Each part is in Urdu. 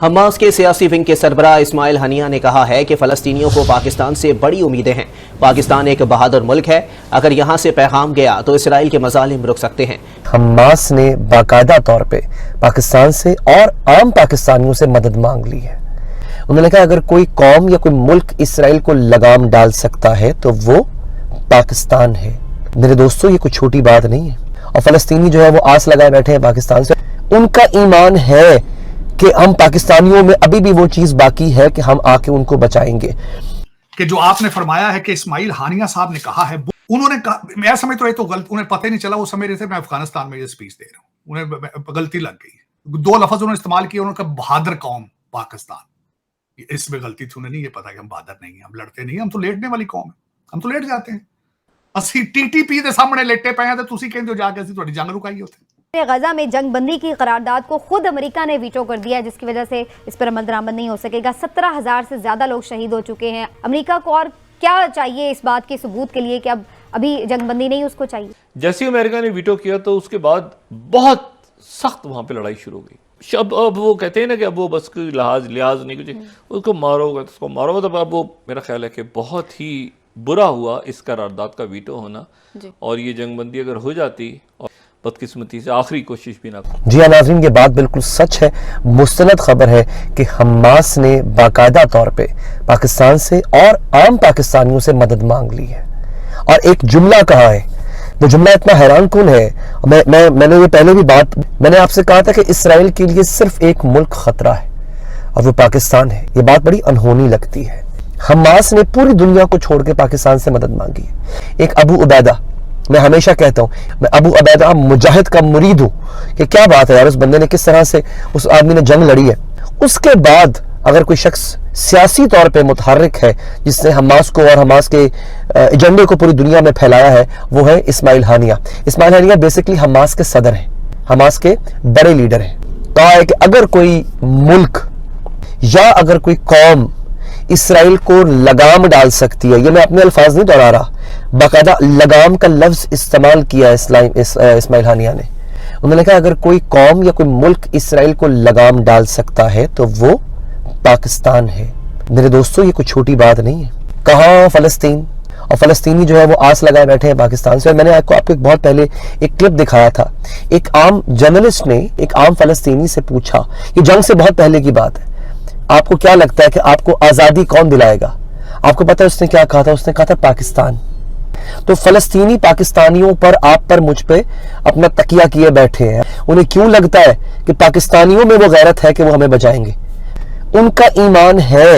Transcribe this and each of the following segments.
حماس کے سیاسی ونگ کے سربراہ اسماعیل ہنیہ نے کہا ہے کہ فلسطینیوں کو پاکستان سے بڑی امیدیں ہیں۔ پاکستان ایک بہادر ملک ہے، اگر یہاں سے پیغام گیا تو اسرائیل کے مظالم رک سکتے ہیں۔ حماس نے باقاعدہ طور پہ پاکستان سے اور عام پاکستانیوں سے مدد مانگ لی ہے۔ انہوں نے کہا اگر کوئی قوم یا کوئی ملک اسرائیل کو لگام ڈال سکتا ہے تو وہ پاکستان ہے۔ میرے دوستو، یہ کوئی چھوٹی بات نہیں ہے، اور فلسطینی جو ہے وہ آس لگائے بیٹھے ہیں پاکستان سے۔ ان کا ایمان ہے کہ ہم پاکستانیوں میں ابھی بھی وہ چیز باقی ہے کہ ہم آ کے ان کو بچائیں گے۔ کہ جو آپ نے فرمایا ہے کہ اسماعیل ہانیہ صاحب نے کہا ہے، انہوں نے کہا، میں سمجھتا ہوں یہ تو غلط، انہیں پتہ ہی نہیں چلا، وہ سمجھ رہے تھے میں افغانستان میں یہ سپیچ دے رہا ہوں، انہیں غلطی لگ گئی۔ دو لفظ انہوں نے استعمال کیے، انہوں نے کہا بہادر قوم پاکستان، اس میں غلطی تھی، انہیں نہیں یہ پتا کہ ہم بہادر نہیں ہیں، ہم لڑتے نہیں ہیں، ہم تو لیٹنے والی قوم ہیں، ہم تو لیٹ جاتے ہیں۔ اسی ٹی ٹی پی دے سامنے لیٹے پے ہیں تو تسی کہندے ہو جا کے اسی تہاڈی جنگ رکائی ہوتے۔ غزہ میں جنگ بندی کی قرارداد کو خود امریکہ نے ویٹو کر دیا ہے، جس کی وجہ سے اس پر عمل درآمد نہیں ہو سکے گا۔ 17,000 سے زیادہ لوگ شہید ہو چکے ہیں۔ امریکہ کو اور کیا چاہیے اس بات کے ثبوت کے لیے کہ ابھی جنگ بندی نہیں اس کو چاہیے؟ جیسے امریکہ نے ویٹو کیا تو اس کے بعد بہت سخت وہاں پہ لڑائی شروع ہو گئی۔ اب وہ کہتے ہیں نا کہ اب وہ بس کوئی لحاظ نہیں، کچھ اس کو مارو گا تو اس کو مارو گا، تو اب وہ میرا خیال ہے کہ بہت ہی برا ہوا اس قرارداد کا ویٹو ہونا، اور یہ جنگ بندی اگر ہو جاتی اور بدقسمتی سے آخری کوشش بھی نہ کرو۔ جی ہاں ناظرین، یہ بات بالکل سچ ہے، مستند خبر ہے کہ حماس نے باقاعدہ طور پہ پاکستان سے اور عام پاکستانیوں سے مدد مانگ لی ہے، اور ایک جملہ کہا ہے، وہ جملہ اتنا حیران کن ہے۔ میں نے یہ پہلے بھی میں نے آپ سے کہا تھا کہ اسرائیل کے لیے صرف ایک ملک خطرہ ہے اور وہ پاکستان ہے۔ یہ بات بڑی انہونی لگتی ہے۔ حماس نے پوری دنیا کو چھوڑ کے پاکستان سے مدد مانگی ہے۔ ایک ابو عبیدہ، میں ہمیشہ کہتا ہوں میں ابو عبیدہ مجاہد کا مرید ہوں کہ کیا بات ہے یار، اس بندے نے کس طرح سے، اس آدمی نے جنگ لڑی ہے۔ اس کے بعد اگر کوئی شخص سیاسی طور پہ متحرک ہے جس نے حماس کو اور حماس کے ایجنڈے کو پوری دنیا میں پھیلایا ہے، وہ ہے اسماعیل ہانیہ۔ اسماعیل ہانیہ بیسیکلی حماس کے صدر ہیں، حماس کے بڑے لیڈر ہیں۔ کہا ہے کہ اگر کوئی ملک یا اگر کوئی قوم اسرائیل کو لگام ڈال سکتی ہے، یہ میں اپنے الفاظ نہیں دہرا رہا، باقاعدہ لگام کا لفظ استعمال کیا اسماعیل ہانیہ نے۔ انہوں نے کہا اگر کوئی قوم یا کوئی ملک اسرائیل کو لگام ڈال سکتا ہے تو وہ پاکستان ہے۔ میرے دوستو، یہ کوئی چھوٹی بات نہیں ہے۔ کہاں فلسطین، اور فلسطینی جو ہے وہ آس لگائے بیٹھے ہیں پاکستان سے۔ اور میں نے آپ کو بہت پہلے ایک کلپ دکھایا تھا، ایک عام جرنلسٹ نے ایک عام فلسطینی سے پوچھا، یہ جنگ سے بہت پہلے کی بات ہے، آپ کو کیا لگتا ہے کہ آپ کو آزادی کون دلائے گا؟ آپ کو پتہ ہے اس نے کیا کہا تھا؟ اس نے کہا تھا پاکستان۔ تو فلسطینی پاکستانیوں پر، آپ پر، مجھ پہ اپنا تکیہ کیے بیٹھے ہیں۔ انہیں کیوں لگتا ہے کہ پاکستانیوں میں وہ غیرت ہے کہ وہ ہمیں بچائیں گے؟ ان کا ایمان ہے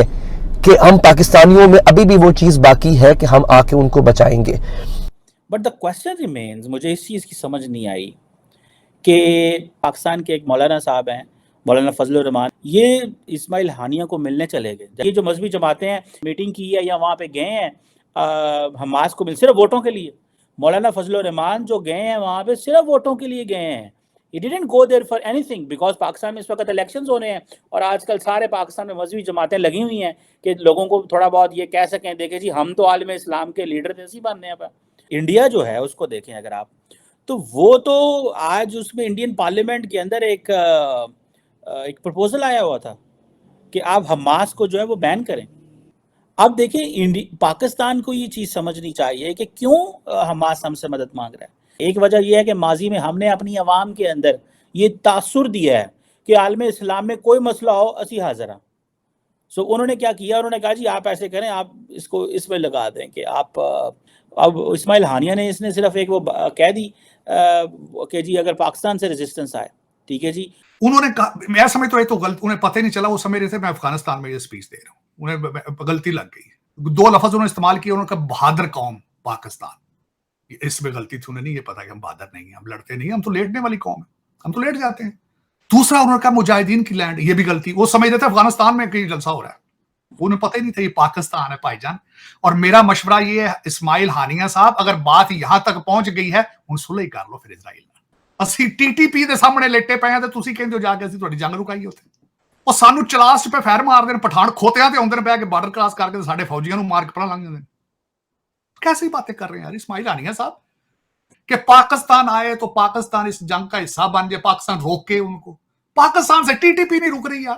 کہ ہم پاکستانیوں میں ابھی بھی وہ چیز باقی ہے کہ ہم آ کے ان کو بچائیں گے۔ بٹ دا کوسچن ریمینز، مجھے اس چیز کی سمجھ نہیں آئی کہ پاکستان کے ایک مولانا صاحب ہیں، مولانا فضل الرحمان، یہ اسماعیل ہانیہ کو ملنے چلے گئے۔ یہ جو مذہبی جماعتیں ہیں میٹنگ کی ہے یا وہاں پہ گئے ہیں حماس کو مل صرف ووٹوں کے لیے، مولانا فضل الرحمان جو گئے ہیں وہاں پہ صرف ووٹوں کے لیے گئے ہیں۔ He didn't go there for anything because Pakistan میں اس وقت الیکشنز ہونے ہیں، اور آج کل سارے پاکستان میں مذہبی جماعتیں لگی ہوئی ہیں کہ لوگوں کو تھوڑا بہت یہ کہہ سکیں، دیکھیں جی ہم تو عالم اسلام کے لیڈر جیسی بننے ہیں۔ انڈیا جو ہے اس کو دیکھیں اگر آپ، تو وہ تو آج اس میں انڈین پارلیمنٹ کے اندر ایک پروپوزل آیا ہوا تھا کہ آپ حماس کو جو ہے وہ بین کریں۔ اب دیکھیں پاکستان کو یہ چیز سمجھنی چاہیے کہ کیوں حماس ہم سے مدد مانگ رہا ہے۔ ایک وجہ یہ ہے کہ ماضی میں ہم نے اپنی عوام کے اندر یہ تاثر دیا ہے کہ عالم اسلام میں کوئی مسئلہ ہو اسی حاضر ہیں۔ سو انہوں نے کیا کیا، انہوں نے کہا جی آپ ایسے کریں، آپ اس کو اس میں لگا دیں کہ آپ، اب اسماعیل ہانیہ نے اس نے صرف ایک وہ کہہ دی کہ جی اگر پاکستان سے ریزسٹنس آئے، ٹھیک ہے جی۔ انہوں نے کہا، میں سمجھتا ہوں یہ تو غلط، انہیں پتہ ہی نہیں چلا، وہ سمجھ رہے تھے میں افغانستان میں یہ سپیچ دے رہا ہوں، انہیں غلطی لگ گئی۔ دو لفظ انہوں نے استعمال کیے، انہوں نے کہا بہادر قوم پاکستان، اس میں غلطی تھی، انہیں نہیں یہ پتا کہ ہم بہادر نہیں ہیں، ہم لڑتے نہیں ہیں، ہم تو لیٹنے والی قوم ہیں، ہم تو لیٹ جاتے ہیں۔ دوسرا انہوں نے کہا مجاہدین کی لینڈ، یہ بھی غلطی، وہ سمجھ رہے تھے افغانستان میں کہیں جلسہ ہو رہا ہے، انہیں پتہ ہی نہیں تھا یہ پاکستان ہے بھائی جان۔ اور میرا مشورہ یہ ہے اسماعیل ہانیہ صاحب، اگر بات یہاں تک پہنچ گئی ہے ہن صلح کر لو پھر اسرائیل نال۔ اسی ٹی ٹی پی دے سامنے لیٹے پے ہیں تے تسی کہندے ہو جا کے اسی تہاڈی جنگ رکائی ہوتے، اور سانو چلاس پہ فیر مار دین، پٹھان کھوتیاں تے اوندے بہ کے بارڈر کراس کر کے ساڈے فوجیاں نو مار کے پرا لنگ جاندے۔ کیسی باتیں کر رہے ہیں یار اسماعیل ہانیہ صاحب، کہ پاکستان آئے تو پاکستان اس جنگ کا حصہ بن جائے، پاکستان روکے ان کو، پاکستان سے ٹی ٹی پی نہیں رک رہی یار۔